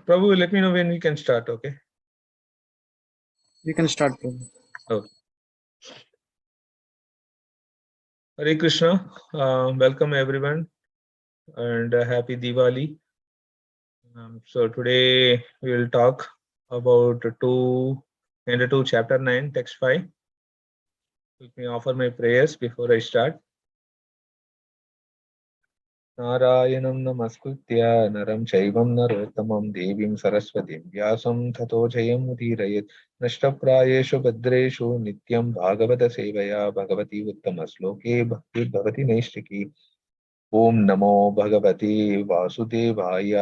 Prabhu, let me know when we can start, okay? We can start, Prabhu. Okay. Hare Krishna. Welcome everyone and happy Diwali. So today we will talk about 2 chapter 9, text 5. Let me offer my prayers before I start. नारायणं नमस्कृत्य नरं चैवं नरोत्तमं देवीं सरस्वतीं व्यासं ततो जयमुदीरयेत् नष्टप्रायेषु भद्रेषु नित्यं भागवतसेवया भगवती उत्तमश्लोके भक्तिर्भवति नैष्टिकी ॐ नमो भगवते वासुदेवाय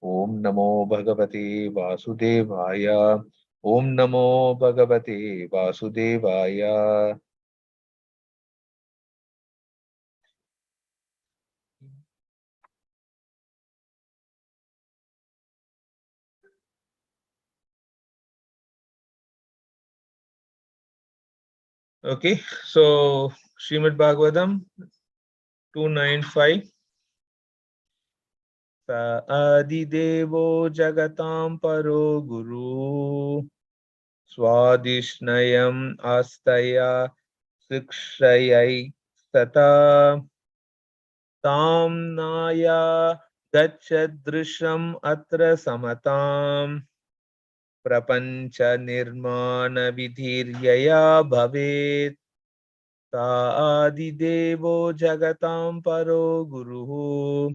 ॐ नमो भगवते वासुदेवाय ॐ नमो भगवते वासुदेवाय. Okay, so Srimad Bhagavatam 295. Adidevo jagatam paro guru swadishnayam astaya sikshayai tata tam naya gachadrisham atra samatam prapancha nirmana vidhiryaya bhavet adidevo jagatam paro guru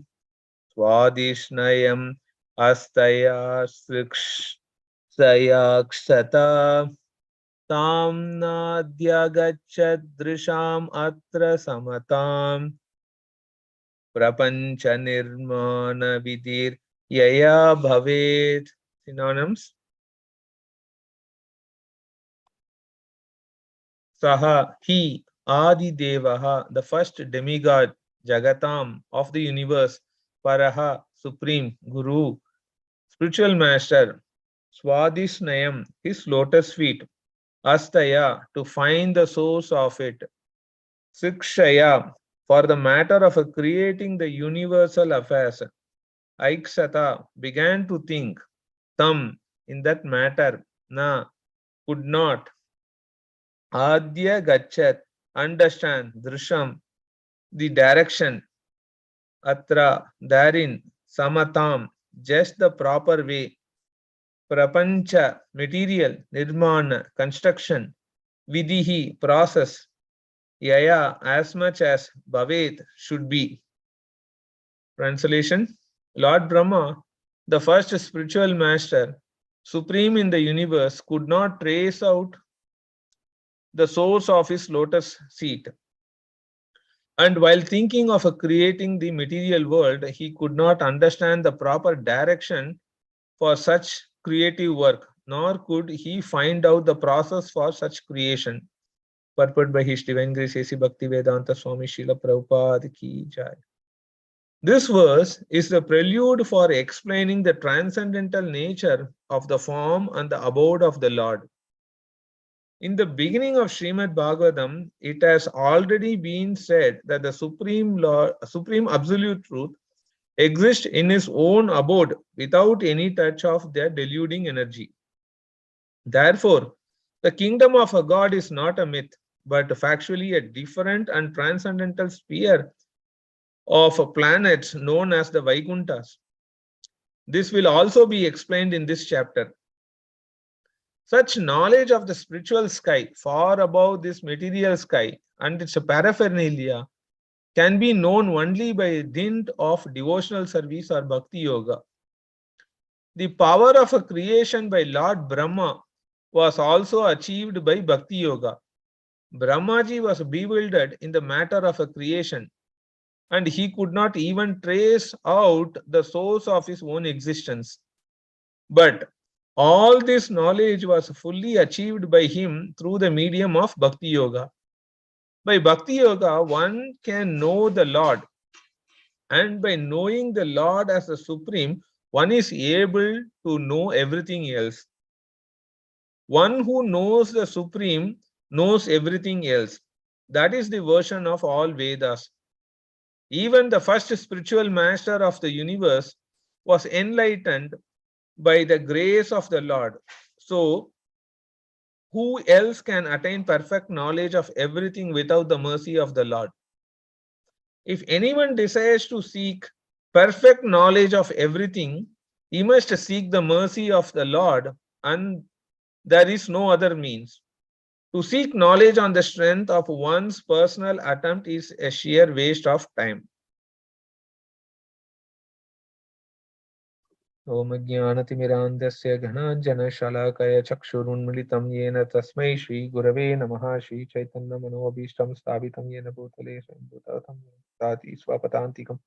Swadishnayam astaya srikshayakshata tam nadyagachadrisham atra samatam prapancha nirmana vidir yaya bhavet. Synonyms: Saha, he, Adi Devaha, the first demigod, Jagatam, of the universe, Paraha, supreme, Guru, spiritual master, Swadhisnayam, his lotus feet, Astaya, to find the source of it, Sikshaya, for the matter of creating the universal affairs, Aiksata, began to think, Tam, in that matter, Na, could not, Adya Gachat, understand, Drisham, the direction, Atra, therein, Samatam, just the proper way, Prapancha, material, Nirmana, construction, Vidihi, process, Yaya, as much as Bhavet, should be. Translation: Lord Brahma, the first spiritual master, supreme in the universe, could not trace out the source of his lotus seat. And while thinking of creating the material world, he could not understand the proper direction for such creative work, nor could he find out the process for such creation. Purport by His Divine Grace A.C. Bhaktivedanta Swami Srila Prabhupada Ki Jai. This verse is the prelude for explaining the transcendental nature of the form and the abode of the Lord. In the beginning of Srimad Bhagavatam, it has already been said that the Supreme Lord, Supreme Absolute Truth exists in his own abode without any touch of their deluding energy. Therefore, the kingdom of a God is not a myth, but factually a different and transcendental sphere of planets known as the Vaikunthas. This will also be explained in this chapter. Such knowledge of the spiritual sky far above this material sky and its paraphernalia can be known only by dint of devotional service or bhakti yoga. The power of a creation by Lord Brahma was also achieved by bhakti yoga. Brahmaji was bewildered in the matter of a creation, and he could not even trace out the source of his own existence. But all this knowledge was fully achieved by him through the medium of Bhakti Yoga. By Bhakti Yoga, one can know the Lord, and by knowing the Lord as the Supreme, one is able to know everything else. One who knows the Supreme knows everything else. That is the version of all Vedas. Even the first spiritual master of the universe was enlightened by the grace of the Lord. So, who else can attain perfect knowledge of everything without the mercy of the Lord? If anyone desires to seek perfect knowledge of everything, he must seek the mercy of the Lord, and there is no other means. To seek knowledge on the strength of one's personal attempt is a sheer waste of time. ओम ज्ञानतिमिरान्धस्य घनाञ्जनशलाकया चक्षुरुन्मिलितं येन तस्मै श्रीगुरवे नमः। श्रीचैतन्यमनोभीष्टं स्थापितं येन भूतले स्वयं भूताति स्वपदान्तिकम्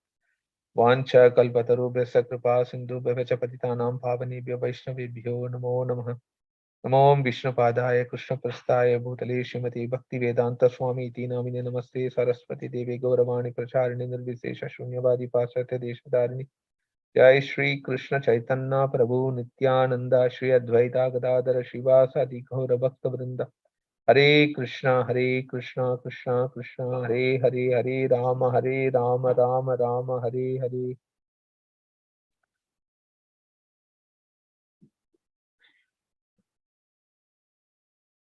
वाञ्छाकल्पतरुभ्यश्च कृपा सिन्धुभ्यः च पतितानां पावनेभ्यो वैष्णवेभ्यो नमो नमः। नमो विष्णुपादाय कृष्णप्रस्थाय भूतले श्रीमती भक्तिवेदान्तस्वामी इति नामिने नमस्ते सरस्वती देवे गौरवाणी प्रचारिणे निर्विशेष शून्यवादी पाश्चात्य देशधारिणी। जय श्री कृष्ण चैतन्य प्रभु नित्यानंद श्री अद्वैता गदाधर श्रीवासादि गौर भक्त वृंद। हरे कृष्णा कृष्णा कृष्णा हरे हरे, हरे Ram Ram Ram Hare Hare.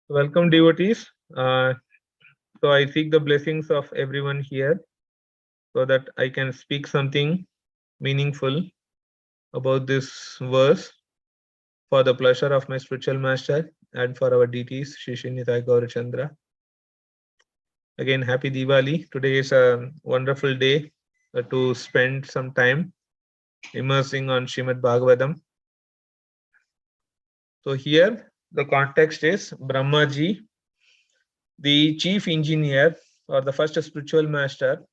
Welcome devotees. So I seek the blessings of everyone here so that I can speak something meaningful about this verse for the pleasure of my spiritual master and for our deities, Shri Srinivasa Gaurachandra. Again, happy Diwali. Today is a wonderful day to spend some time immersing on Srimad Bhagavatam. So here the context is Brahmaji, the chief engineer or the first spiritual master.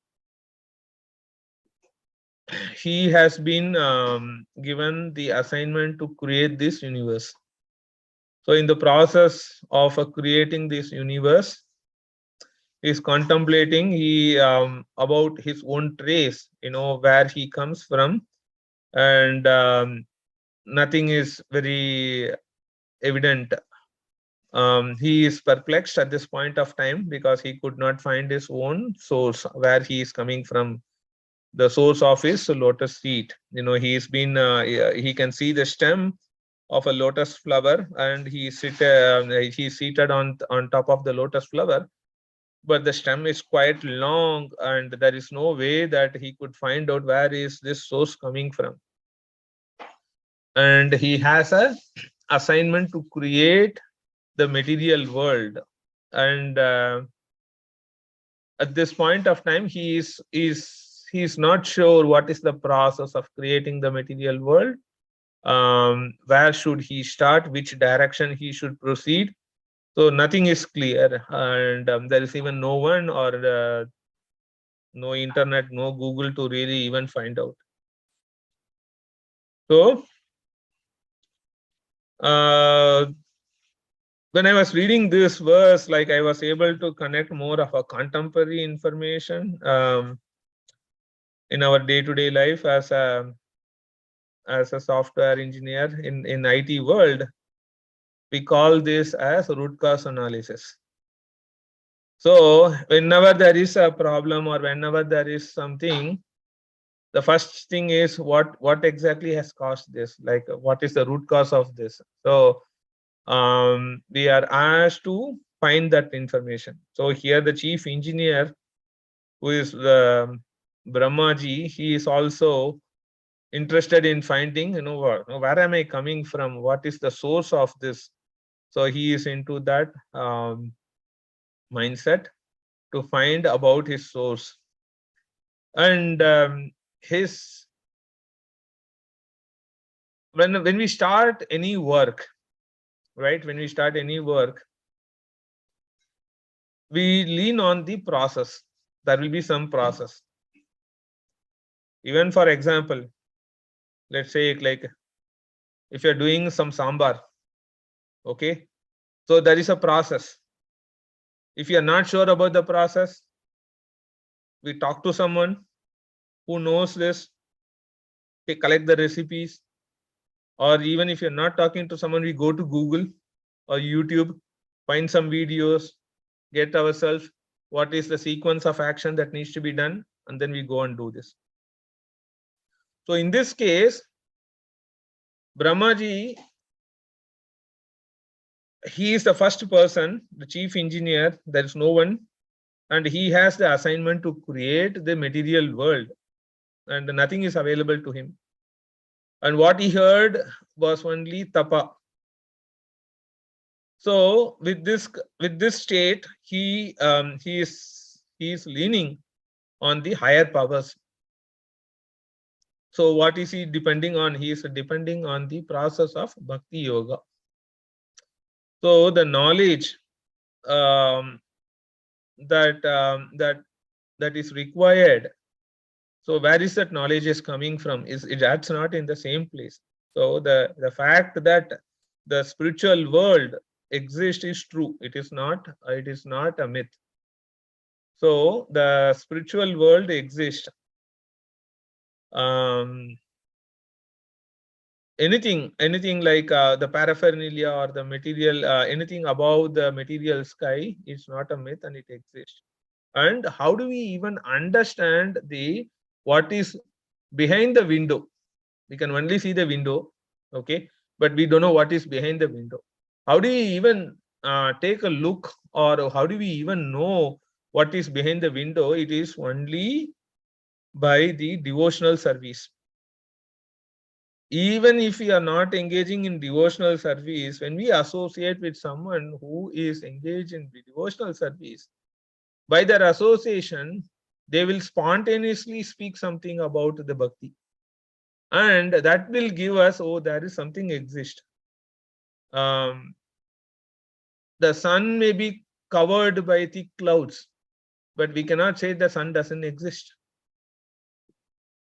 He has been given the assignment to create this universe. So in the process of creating this universe, he is contemplating about his own trace, where he comes from, and nothing is very evident. He is perplexed at this point of time because he could not find his own source, where he is coming from, the source of his lotus seed. He's been he can see the stem of a lotus flower, and he's seated on top of the lotus flower, but the stem is quite long, and there is no way that he could find out where is this source coming from. And he has a assignment to create the material world, and at this point of time he's not sure what is the process of creating the material world. Where should he start, which direction he should proceed? So nothing is clear, and there is even no one, or no internet, no Google to really even find out. So when I was reading this verse, like, I was able to connect more of a contemporary information in our day-to-day life as a software engineer in IT world. We call this as root cause analysis. So whenever there is a problem, or whenever there is something, the first thing is what exactly has caused this, like what is the root cause of this. So we are asked to find that information. So here the chief engineer, who is the Brahmaji, he is also interested in finding, where am I coming from, what is the source of this. So he is into that mindset to find about his source. And his when we start any work, right, when we start any work, we lean on the process. There will be some process. Even for example, let's say, like, if you're doing some sambar, okay, so there is a process. If you're not sure about the process, we talk to someone who knows this, they collect the recipes. Or even if you're not talking to someone, we go to Google or YouTube, find some videos, get ourselves what is the sequence of action that needs to be done, and then we go and do this. So in this case, Brahmaji, he is the first person, the chief engineer. There is no one, and he has the assignment to create the material world, and nothing is available to him. And what he heard was only tapa. So with this state, he is leaning on the higher powers. So what is he depending on? He is depending on the process of bhakti yoga. So the knowledge um, that is required. So where is that knowledge is coming from? That's not in the same place. So the fact that the spiritual world exists is true. It is not a myth. So the spiritual world exists. Anything like the paraphernalia or the material, anything above the material sky is not a myth, and it exists. And how do we even understand what is behind the window? We can only see the window, okay, but we don't know what is behind the window. How do we even take a look, or how do we even know what is behind the window? It is only by the devotional service. Even if we are not engaging in devotional service, when we associate with someone who is engaged in devotional service, by their association, they will spontaneously speak something about the bhakti. And that will give us, oh, there is something exist. The sun may be covered by thick clouds, but we cannot say the sun doesn't exist.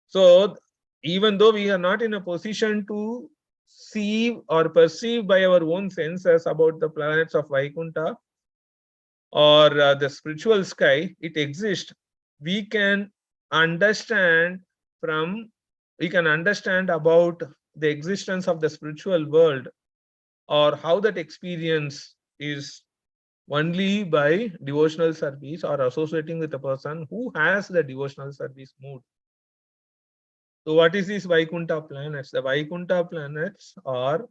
So even though we are not in a position to see or perceive by our own senses about the planets of Vaikuntha or the spiritual sky, it exists. We can understand about the existence of the spiritual world, or how that experience is, only by devotional service or associating with a person who has the devotional service mood. So what is these Vaikuntha planets? The Vaikuntha planets are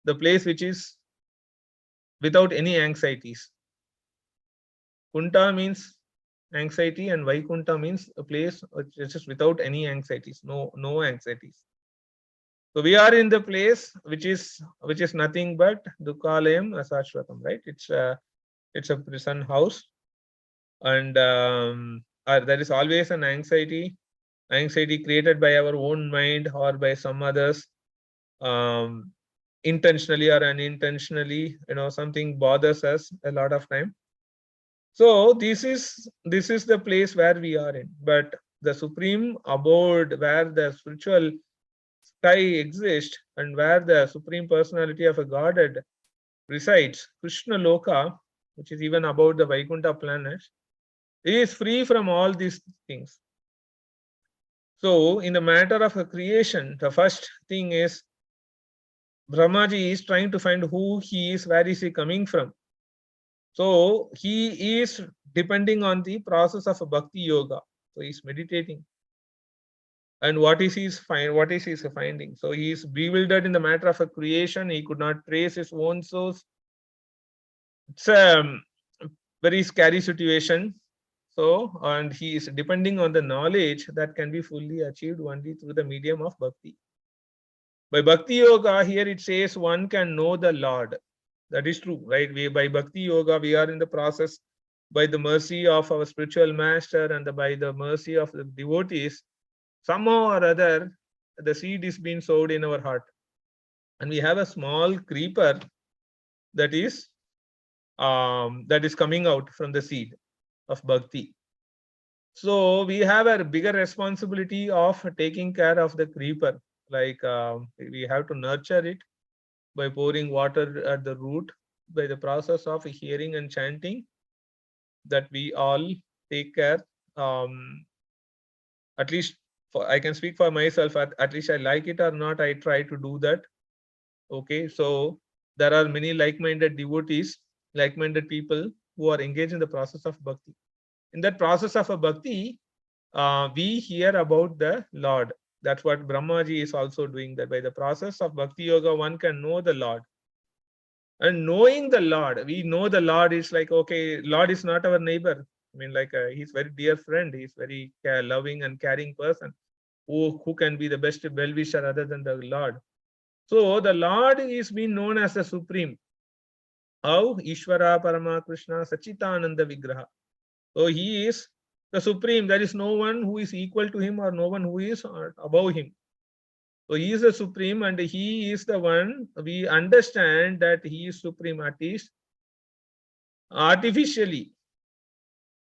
the place which is without any anxieties. Kunta means anxiety, and Vaikuntha means a place which is without any anxieties, no anxieties. So we are in the place which is nothing but Dukkalayam Asashvatam, right? It's a prison house, and there is always an anxiety created by our own mind or by some others, intentionally or unintentionally. Something bothers us a lot of time. So this is the place where we are in. But the supreme abode, where the spiritual sky exists and where the supreme personality of a godhead resides, Krishna Loka, which is even above the Vaikuntha planet, is free from all these things. So in the matter of a creation, the first thing is Brahmaji is trying to find who he is, where is he coming from. So he is depending on the process of a bhakti yoga. So he's meditating. And what is his finding? So he is bewildered in the matter of a creation. He could not trace his own source. It's a very scary situation. So, and he is depending on the knowledge that can be fully achieved only through the medium of bhakti. By bhakti yoga, here it says one can know the Lord. That is true, right? By bhakti yoga, we are in the process, by the mercy of our spiritual master and by the mercy of the devotees, somehow or other, the seed is being sowed in our heart. And we have a small creeper that is coming out from the seed of bhakti. So we have a bigger responsibility of taking care of the creeper. Like we have to nurture it by pouring water at the root, by the process of hearing and chanting, that we all take care. At least I can speak for myself. At least I like it or not, I try to do that. Okay, so there are many like-minded devotees, like-minded people who are engaged in the process of bhakti. In that process of a bhakti, we hear about the Lord. That's what Brahmaji is also doing, that by the process of Bhakti Yoga, one can know the Lord. And knowing the Lord, we know the Lord is like, okay, Lord is not our neighbor. I mean, like he's very dear friend. He's very loving and caring person. Who can be the best well-wisher other than the Lord? So the Lord is being known as the Supreme. How? Ishvara Parama Krishna Sachitananda Vigraha. So he is the Supreme. There is no one who is equal to him or no one who is above him. So he is the Supreme, and he is the one, we understand that he is Supreme, at least artificially.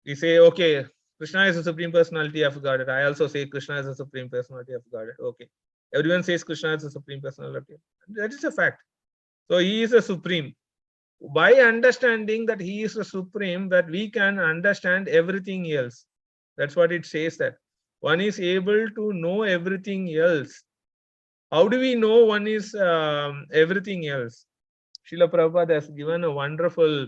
We say, okay, Krishna is the Supreme Personality of Godhead. I also say Krishna is the Supreme Personality of Godhead. Okay. Everyone says Krishna is the Supreme Personality. That is a fact. So he is the Supreme. By understanding that he is the Supreme, that we can understand everything else. That's what it says, that one is able to know everything else. How do we know one is everything else? Srila Prabhupada has given a wonderful,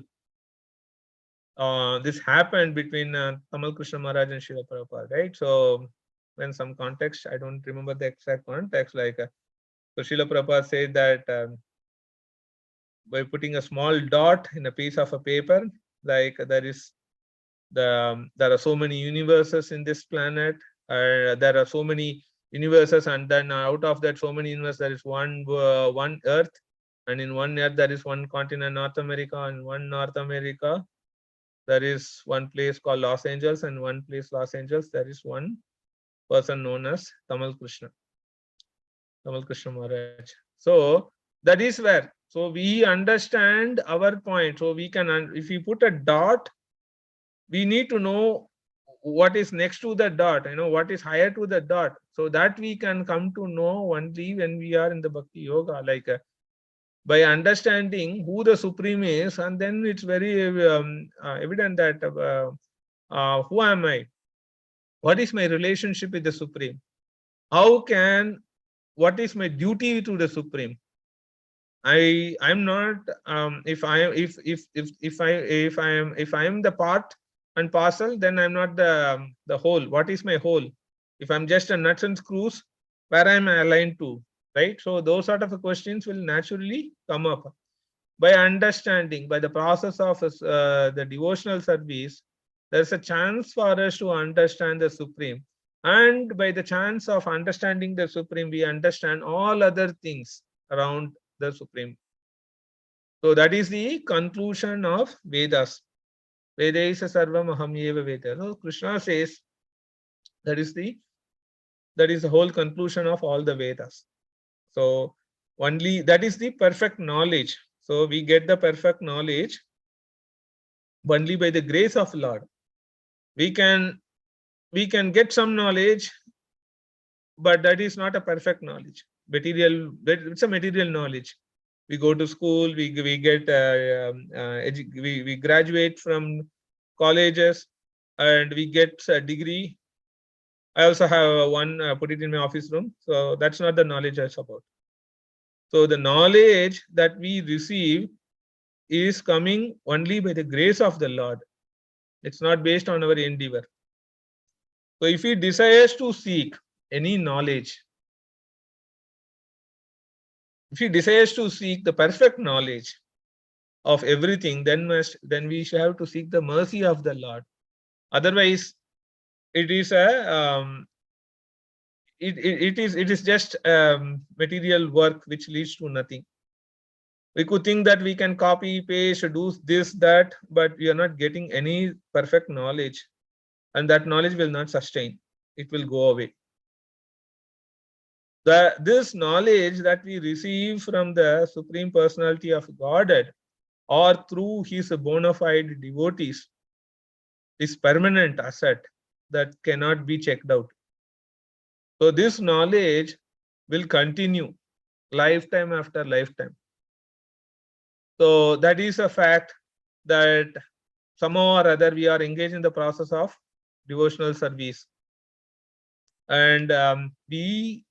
this happened between Tamal Krishna Maharaj and Srila Prabhupada, right? So when some context, I don't remember the exact context, like, so Srila Prabhupada said that by putting a small dot in a piece of a paper, like there are so many universes in this planet, there are so many universes, and then out of that so many universes, there is one Earth, and in one Earth there is one continent, North America, and one North America there is one place called Los Angeles, and one place Los Angeles there is one person known as Tamal Krishna Maharaj. So that is where, so we understand our point. So we can, if we put a dot, we need to know what is next to the dot, what is higher to the dot, so that we can come to know only when we are in the Bhakti Yoga, like by understanding who the Supreme is, and then it's very evident that who am I? What is my relationship with the Supreme? What is my duty to the Supreme? I'm not, if I am the part and parcel, then I'm not the whole. What is my whole? If I'm just a nuts and screws, where am I aligned to, right? So those sort of questions will naturally come up. By understanding, by the process of the devotional service, there's a chance for us to understand the Supreme. And by the chance of understanding the Supreme, we understand all other things around the Supreme. So that is the conclusion of Vedas. Vedaisa sarvam aham eva veda. So Krishna says that is the whole conclusion of all the Vedas. So only that is the perfect knowledge. So we get the perfect knowledge only by the grace of Lord. We can get some knowledge, but that is not a perfect knowledge. It's a material knowledge. We go to school, we get we graduate from colleges, and we get a degree. I also have one, put it in my office room. So that's not the knowledge I about. So the knowledge that we receive is coming only by the grace of the Lord. It's not based on our endeavor. So if he desires to seek any knowledge, if he desires to seek the perfect knowledge of everything, then we shall have to seek the mercy of the Lord. Otherwise, it is a it is just material work which leads to nothing. We could think that we can copy, paste, do this, that, but we are not getting any perfect knowledge, and that knowledge will not sustain. It will go away. This knowledge that we receive from the Supreme Personality of Godhead or through his bona fide devotees is permanent asset that cannot be checked out. So this knowledge will continue lifetime after lifetime. So that is a fact that somehow or other we are engaged in the process of devotional service. And we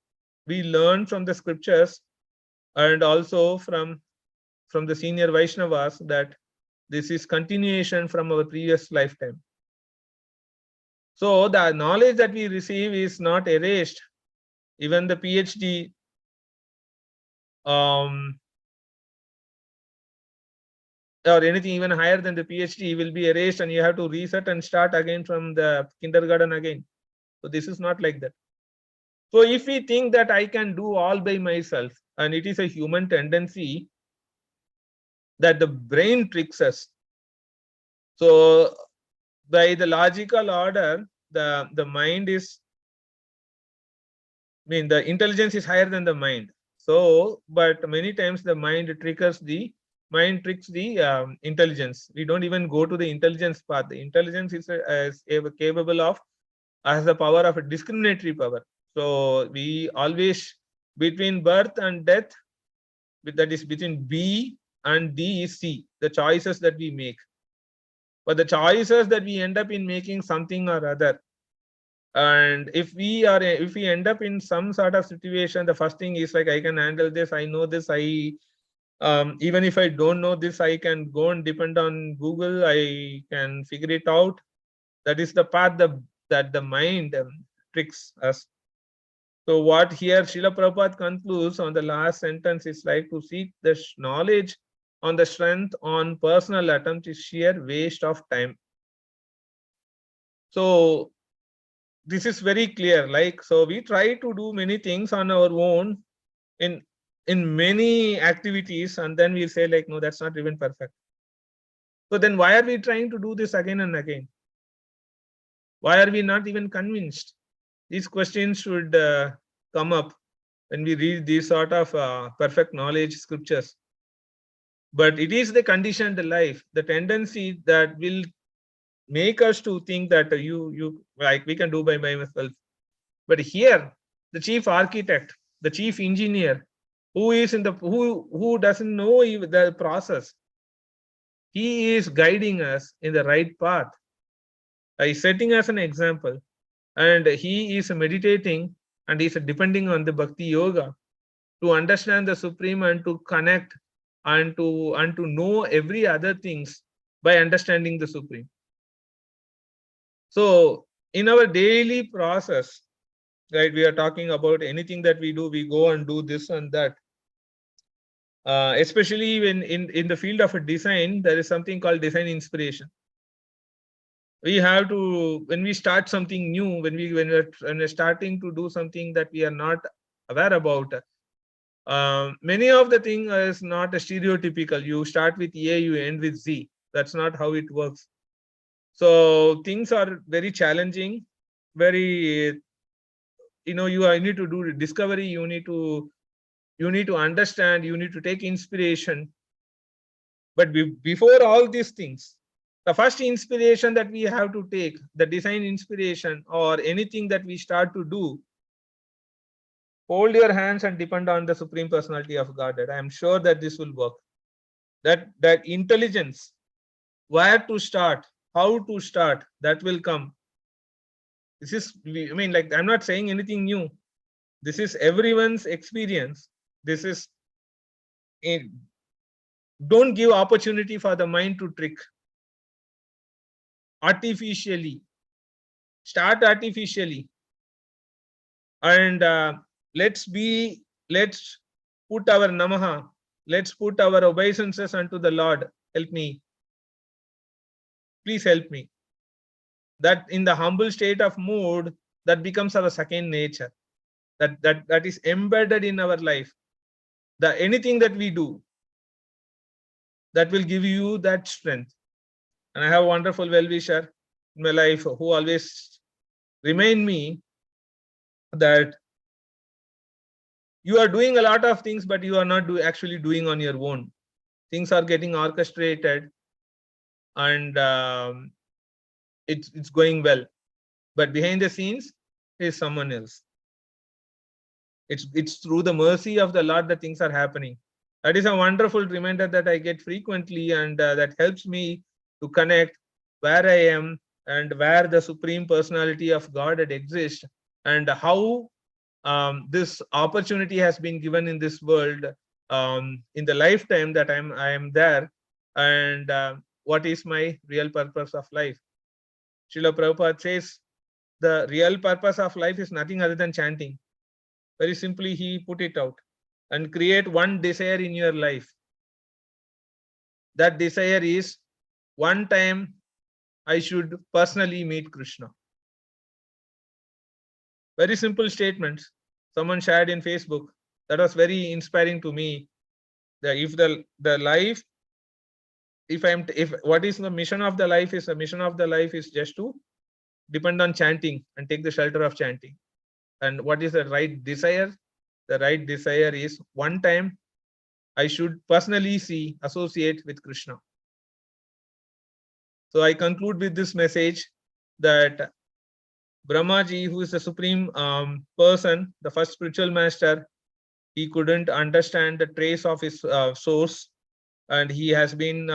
learn from the scriptures and also from the senior Vaishnavas that this is continuation from our previous lifetime. So the knowledge that we receive is not erased Even the PhD, or anything even higher than the PhD will be erased, and you have to reset and start again from the kindergarten again. So this is not like that. So if we think that I can do all by myself, and it is a human tendency that the brain tricks us. So by the logical order, the mind is, I mean, the intelligence is higher than the mind. So, but many times the mind tricks the intelligence. We don't even go to the intelligence path. The intelligence is capable of, has the power of a discriminatory power. So we always, between birth and death, that is between B and D is C, the choices that we make. But the choices that we end up in making something or other, and if we end up in some sort of situation, the first thing is like, I can handle this, I know this, I even if I don't know this, I can go and depend on Google, I can figure it out. That is the path that the mind tricks us. So what here Srila Prabhupada concludes on the last sentence is like, to seek the knowledge on the strength on personal attempt is sheer waste of time. So this is very clear. Like, so we try to do many things on our own in many activities, and then we say like, no, that's not even perfect. So then why are we trying to do this again and again? Why are we not even convinced? These questions should come up when we read these sort of perfect knowledge scriptures. But it is the conditioned life, the tendency that will make us to think that you like, we can do by myself. But here, the chief architect, the chief engineer, who is in the who doesn't know the process, he is guiding us in the right path. He's setting us an example, and he is meditating, and he's depending on the bhakti yoga to understand the supreme and to connect and to know every other things by understanding the supreme. So in our daily process, right, we are talking about anything that we do, we go and do this and that. Especially when in the field of a design, there is something called design inspiration. We have to, when we start something new, when we're starting to do something that we are not aware about, many of the thing is not a stereotypical. You start with A, you end with Z. That's not how it works. So things are very challenging, very, you know, you need to do discovery, you need to understand, you need to take inspiration. But before all these things, the first inspiration that we have to take, the design inspiration or anything that we start to do, hold your hands and depend on the Supreme Personality of Godhead. I am sure that this will work. That intelligence, where to start, how to start, that will come. This is, I mean, like, I'm not saying anything new. This is everyone's experience. This is a, don't give opportunity for the mind to trick artificially. Start artificially, and let's put our namaha, let's put our obeisances unto the Lord. Help me, please help me. That in the humble state of mood, that becomes our second nature. That is embedded in our life. The anything that we do, that will give you that strength. And I have a wonderful well-wisher in my life who always remind me that you are doing a lot of things, but you are not actually doing on your own. Things are getting orchestrated, and it's going well, but behind the scenes is someone else. It's through the mercy of the Lord that things are happening. That is a wonderful reminder that I get frequently, and that helps me to connect where I am and where the Supreme Personality of God exists, and how this opportunity has been given in this world, in the lifetime that I am there, and what is my real purpose of life. Srila Prabhupada says the real purpose of life is nothing other than chanting. Very simply, he put it out. And create one desire in your life. That desire is, one time I should personally meet Krishna. Very simple statements. Someone shared in Facebook. That was very inspiring to me. That if the life, if what is the mission of the life is, the mission of the life is just to depend on chanting and take the shelter of chanting. And what is the right desire? The right desire is, one time I should personally associate with Krishna. So I conclude with this message that Brahmaji, who is the supreme person, the first spiritual master, he couldn't understand the trace of his source, and he has been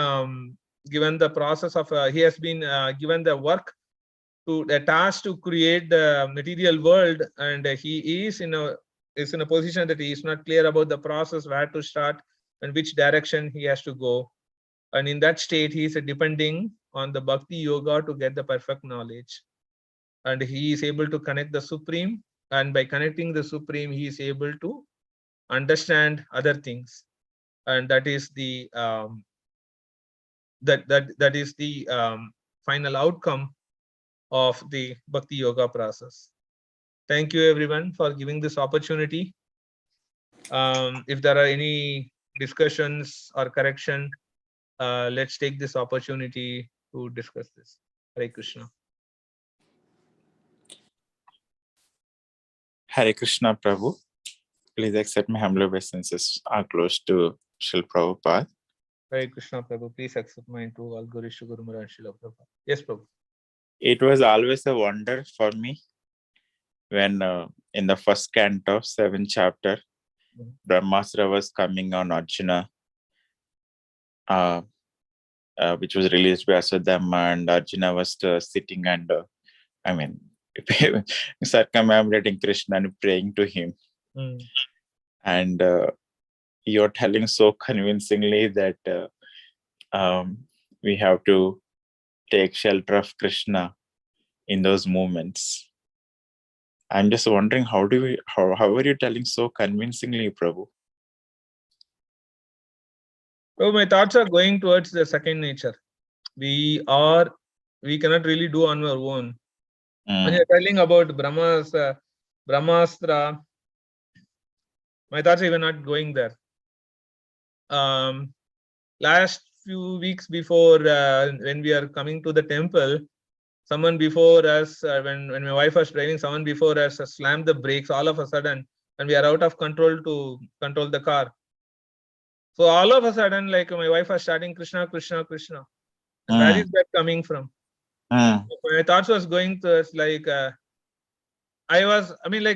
given the process of, he has been given the work, to the task to create the material world, and he is in a position that he is not clear about the process, where to start and which direction he has to go. And in that state, he is depending on the bhakti yoga to get the perfect knowledge. And he is able to connect the Supreme. And by connecting the Supreme, he is able to understand other things. And that is the that is the final outcome of the bhakti yoga process. Thank you everyone for giving this opportunity. If there are any discussions or correction, let's take this opportunity to discuss this. Hare Krishna. Hare Krishna, Prabhu. Please accept my humble obeisances are close to Srila Prabhupada. Hare Krishna, Prabhu. Please accept my to all Guru Shri Guru Maharaj Srila Prabhupada. Yes, Prabhu. It was always a wonder for me when in the first canto, 7th chapter, Brahmastra was coming on Arjuna, which was released by Aswadama, and Arjuna was sitting and, circumambulating Krishna and praying to him. And you're telling so convincingly that we have to take shelter of Krishna in those moments. I'm just wondering, how are you telling so convincingly, Prabhu? So my thoughts are going towards the second nature. We cannot really do on our own. When you're telling about Brahmastra, my thoughts are even not going there. Last few weeks before, when we are coming to the temple, someone before us, when my wife was driving, someone before us slammed the brakes all of a sudden, and we are out of control to control the car. So all of a sudden, like, my wife was starting Krishna, Krishna, Krishna. And where is that coming from? My thoughts was going to us like,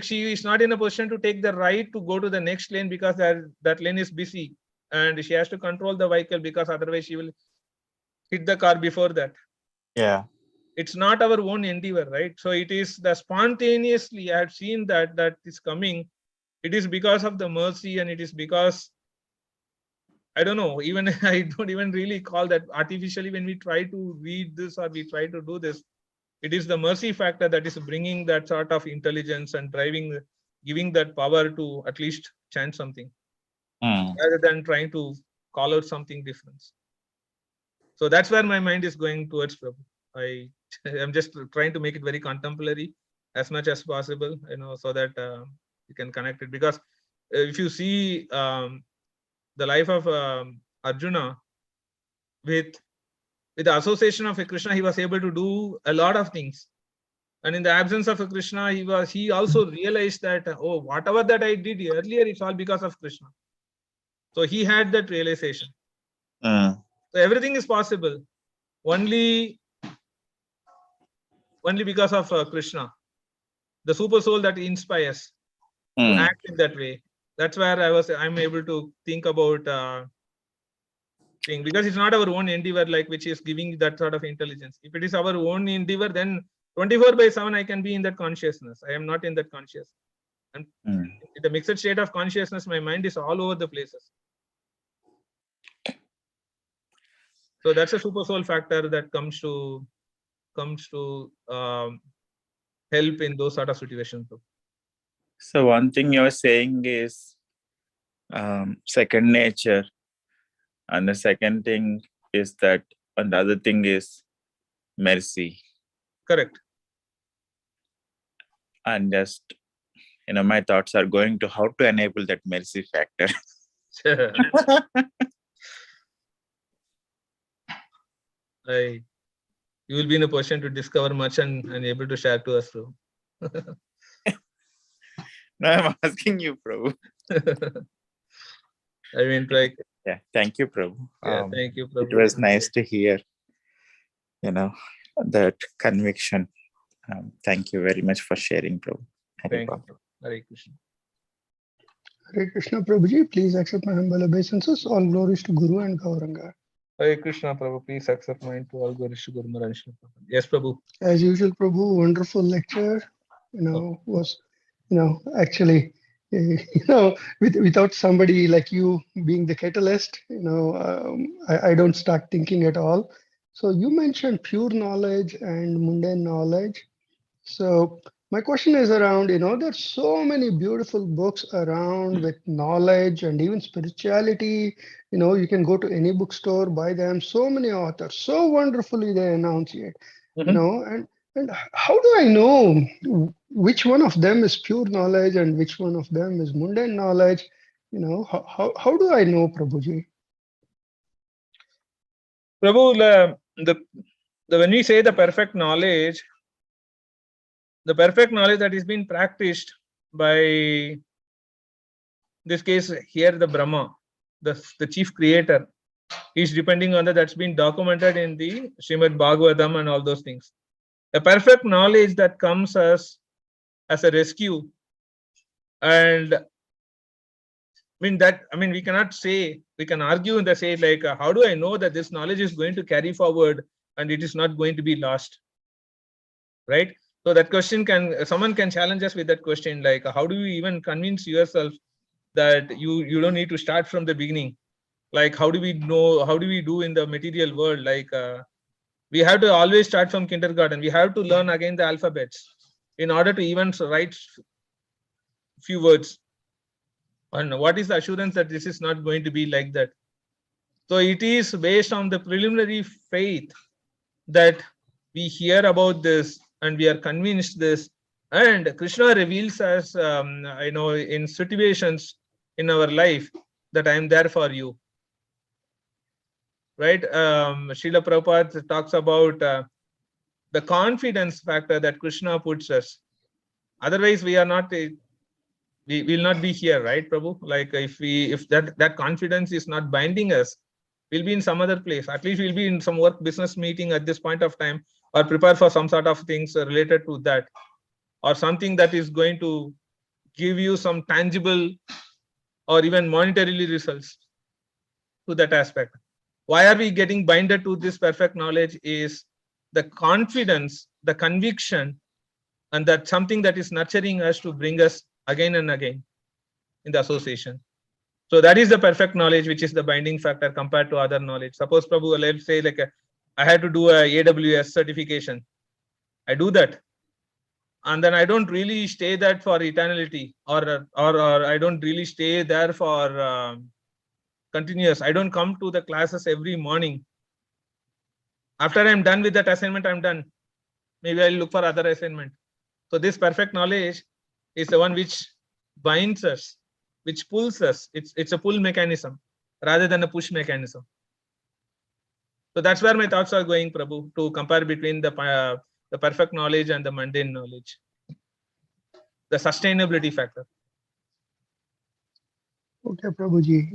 she is not in a position to take the right to go to the next lane because that lane is busy, and she has to control the vehicle because otherwise she will hit the car before that. Yeah. It's not our own endeavor, right? So it is the spontaneously I have seen that is coming. It is because of the mercy, and it is because, I don't know, even I don't even really call that artificially when we try to read this or we try to do this. It is the mercy factor that is bringing that sort of intelligence and giving that power to at least chant something, rather than trying to call out something different. So that's where my mind is going towards, Prabhu. I'm just trying to make it very contemporary as much as possible, so that you can connect it. Because if you see the life of Arjuna, with the association of a Krishna, he was able to do a lot of things. And in the absence of a Krishna, he also realized that, oh, whatever that I did earlier, it's all because of Krishna. So he had that realization. So everything is possible only because of Krishna, the super soul that inspires to act in that way. That's where I'm able to think about thing, because it's not our own endeavor, like, which is giving that sort of intelligence. If it is our own endeavor, then 24/7 I can be in that consciousness. I am not in that consciousness. And in the mixed state of consciousness, my mind is all over the places. So that's a super soul factor that comes to help in those sort of situations. So one thing you're saying is second nature, and the second thing is that, and the other thing is mercy. Correct. And just, my thoughts are going to how to enable that mercy factor. You will be in a position to discover much and able to share to us, Prabhu. No, I'm asking you, Prabhu. I mean, like, Yeah, thank you, Prabhu. yeah, thank you, Prabhu. It was nice to hear, that conviction. Thank you very much for sharing, Prabhu. Thank you, Prabhu. Hare Krishna. Hare Krishna, Prabhuji. Please accept my humble obeisances. All glories to Guru and Gauranga. Hare Krishna, Prabhu. Please accept mine to all glories to Guru Maharaj. Yes, Prabhu. As usual, Prabhu, wonderful lecture. Was, actually, without somebody like you being the catalyst, I don't start thinking at all. So you mentioned pure knowledge and mundane knowledge. So my question is around, there's so many beautiful books around with knowledge and even spirituality. You can go to any bookstore, buy them. So many authors, so wonderfully they enunciate. And how do I know which one of them is pure knowledge and which one of them is mundane knowledge? How do I know, Prabhuji? Prabhu, when we say the perfect knowledge that is being practiced by, this case here, the Brahma, the chief creator, is depending on that's been documented in the Srimad Bhagavatam and all those things. A perfect knowledge that comes as a rescue, and we cannot say, we can argue in the say like, how do I know that this knowledge is going to carry forward and it is not going to be lost, right? So that question someone can challenge us with that question, like, how do you even convince yourself that you don't need to start from the beginning? Like, how do we know, how do we do in the material world? Like, we have to always start from kindergarten. We have to learn again the alphabets in order to even write few words. And what is the assurance that this is not going to be like that? So it is based on the preliminary faith that we hear about this and we are convinced this. And Krishna reveals us, in situations in our life that I am there for you. Right? Srila Prabhupada talks about the confidence factor that Krishna puts us. Otherwise, we are not, we will not be here, right, Prabhu? Like, if that confidence is not binding us, we'll be in some other place. At least we'll be in some work business meeting at this point of time, or prepare for some sort of things related to that, or something that is going to give you some tangible or even monetarily results to that aspect. Why are we getting binded to this perfect knowledge is the confidence, the conviction, and that something that is nurturing us to bring us again and again in the association. So that is the perfect knowledge, which is the binding factor compared to other knowledge. Suppose, Prabhu, let's say like I had to do a AWS certification. I do that. And then I don't really stay that for eternity, or I don't really stay there for continuous. I don't come to the classes every morning. After I'm done with that assignment, I'm done. Maybe I'll look for other assignment. So this perfect knowledge is the one which binds us, which pulls us. It's a pull mechanism rather than a push mechanism. So that's where my thoughts are going, Prabhu, to compare between the perfect knowledge and the mundane knowledge. The sustainability factor. Okay, Prabhuji.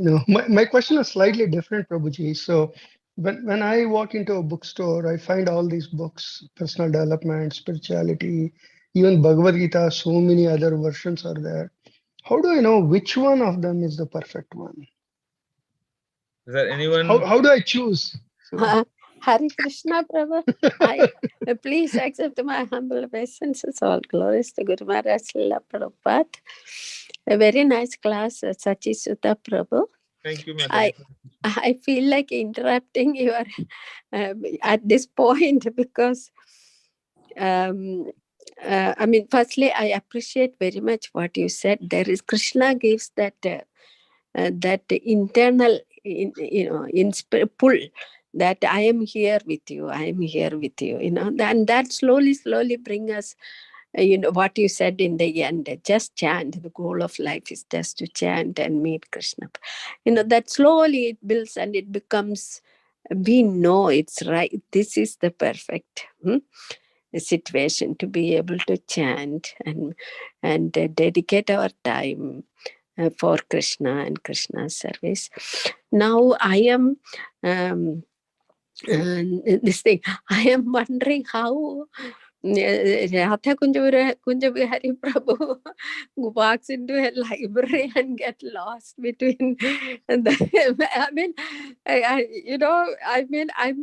My question is slightly different, Prabhuji. So when I walk into a bookstore, I find all these books, personal development, spirituality, even Bhagavad Gita, so many other versions are there. How do I know which one of them is the perfect one? Is there anyone? How do I choose? Hare Krishna, Prabhu. Please accept my humble obeisances. All glories to Guru Maharaj Srila Prabhupada. A very nice class, Sacisuta, Prabhu. Thank you, madam. I feel like interrupting your at this point because I mean, firstly, I appreciate very much what you said. There is Krishna gives that that internal, pull, that I am here with you. I am here with you. And that slowly bring us. What you said in the end, just chant. The goal of life is just to chant and meet Krishna. That slowly it builds and it becomes. We know it's right. This is the perfect situation to be able to chant and dedicate our time for Krishna and Krishna's service. Now I am this thing. I am wondering how Radha Kunja Bihari Prabhu walks into a library and get lost between I'm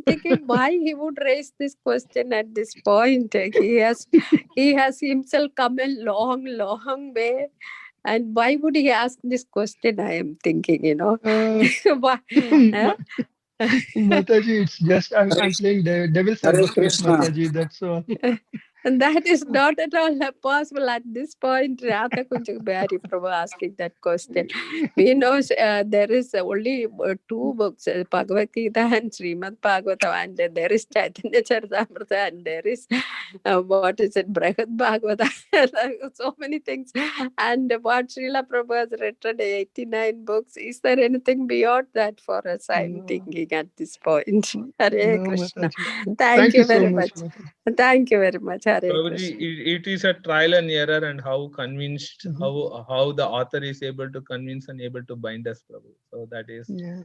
thinking why he would raise this question at this point. He has himself come a long way. And why would he ask this question? I am thinking, Why? Mataji, it's just I'm playing devil's Hare advocate, Krishna. Mataji. That's all. And that is not at all possible at this point. Radha Kunja Bihari Prabhu asking that question. We know there is only two books, Bhagavad Gita and Srimad Bhagavatam, and there is Chaitanya Charitamrita, and there is what is it, Brahad Bhagavatam, so many things. And what Srila Prabhu has written, 89 books. Is there anything beyond that for us? I'm No. thinking at this point. Hare No, Krishna. Mataji. Thank you so very much, much. Mataji. Thank you very much. Hare Prabhuji, Krishna. it is a trial and error, and how convinced, Mhm. how the author is able to convince and able to bind us, Prabhu. So that is Yeah.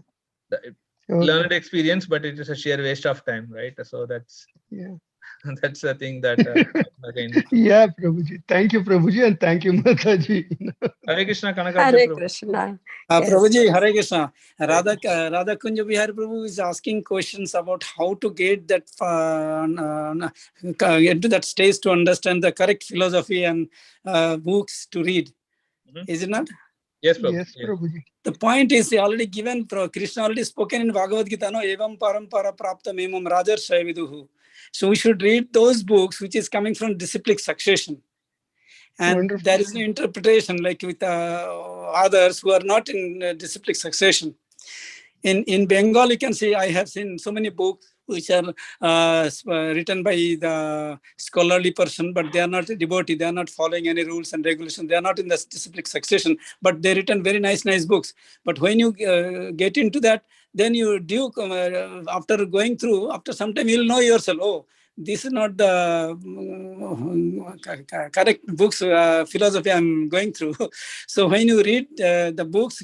the Okay. learned experience, but it is a sheer waste of time, right? So that's Yeah. that's the thing that again. Yeah, Prabhuji. Thank you, Prabhuji, and thank you, Mataji. Hare Krishna, Kanakadja Hare Prabhu. Krishna. Yes. Prabhuji, Hare Krishna. Radha Kunja Bihari Prabhu is asking questions about how to get that into that stage to understand the correct philosophy and books to read. Is it not? Yes, Prabhu. Yes, Prabhuji. The point is already given. Krishna already spoken in Bhagavad Gita. No, evam parampara prapta memam rajarshay viduhu. So we should read those books which is coming from disciplic succession. And Wonderful. there is no interpretation like with others who are not in disciplic succession. In Bengal, you can see I have seen so many books which are written by the scholarly person, but they are not a devotee. They are not following any rules and regulations. They are not in the disciplic succession, but they written very nice books. But when you get into that, then you do after going through, after some time, you'll know yourself. Oh, this is not the correct books philosophy I'm going through. So when you read the books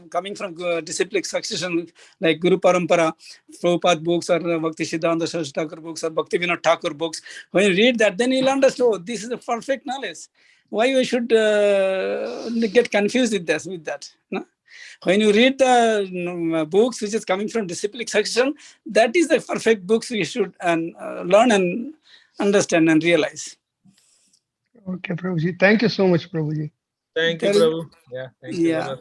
coming from disciplic succession like Guru Parampara, Prabhupada books or Bhakti Siddhanta Saraswati Thakur books or Bhakti Vinod Thakur books, when you read that, then you'll understand, oh, this is a perfect knowledge. Why we should get confused with that? No? When you read the books which is coming from disciplic succession, that is the perfect books we should learn and understand and realize. Okay, Prabhuji. Thank you so much, Prabhuji. Thank you, Prabhu. Yeah, thank you. Yeah.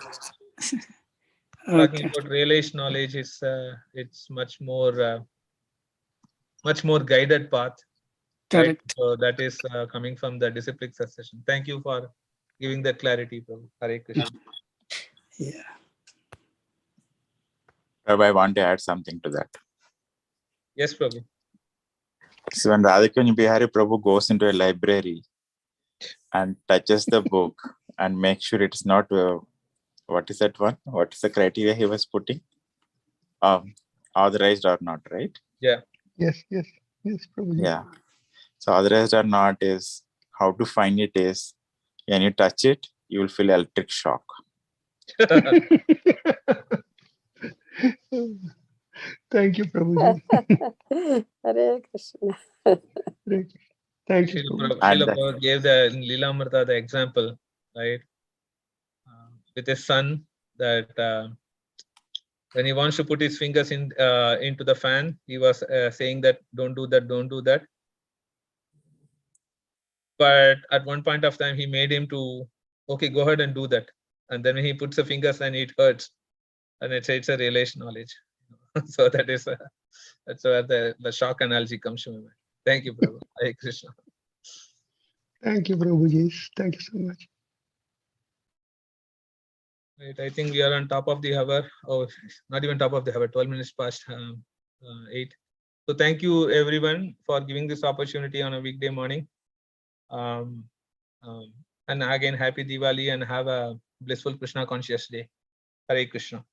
Talking Okay. about realized knowledge is it's much more guided path. Right? Correct. So that is coming from the disciplic succession. Thank you for giving that clarity, Prabhu. Hare Krishna. Yeah. Prabhu, I want to add something to that. Yes, Prabhu. So when Radhakuni Bihari Prabhu goes into a library and touches the book and makes sure it's not, what is that one? What is the criteria he was putting? Authorized or not, right? Yeah. Yes, Prabhuji. Yeah. So authorized or not is how to find it is when you touch it, you will feel electric shock. Thank you, Prabhuji. Hare Krishna. Thank you, Prabhuji. Srila Prabhu gave the in Leelamrita the example, right? With his son, that when he wants to put his fingers into the fan, he was saying that don't do that. But at one point of time, he made him to, okay, go ahead and do that. And then when he puts the fingers, then it hurts, and it's a realized knowledge. So that is that's where the shock analogy comes to my mind. Thank you, Prabhu. Hare Krishna. Thank you, Prabhuji. Thank you so much. Right, I think we are on top of the hour. Oh, not even top of the hour. 12 minutes past 8. So thank you everyone for giving this opportunity on a weekday morning. And again, happy Diwali and have a blissful Krishna conscious day. Hare Krishna.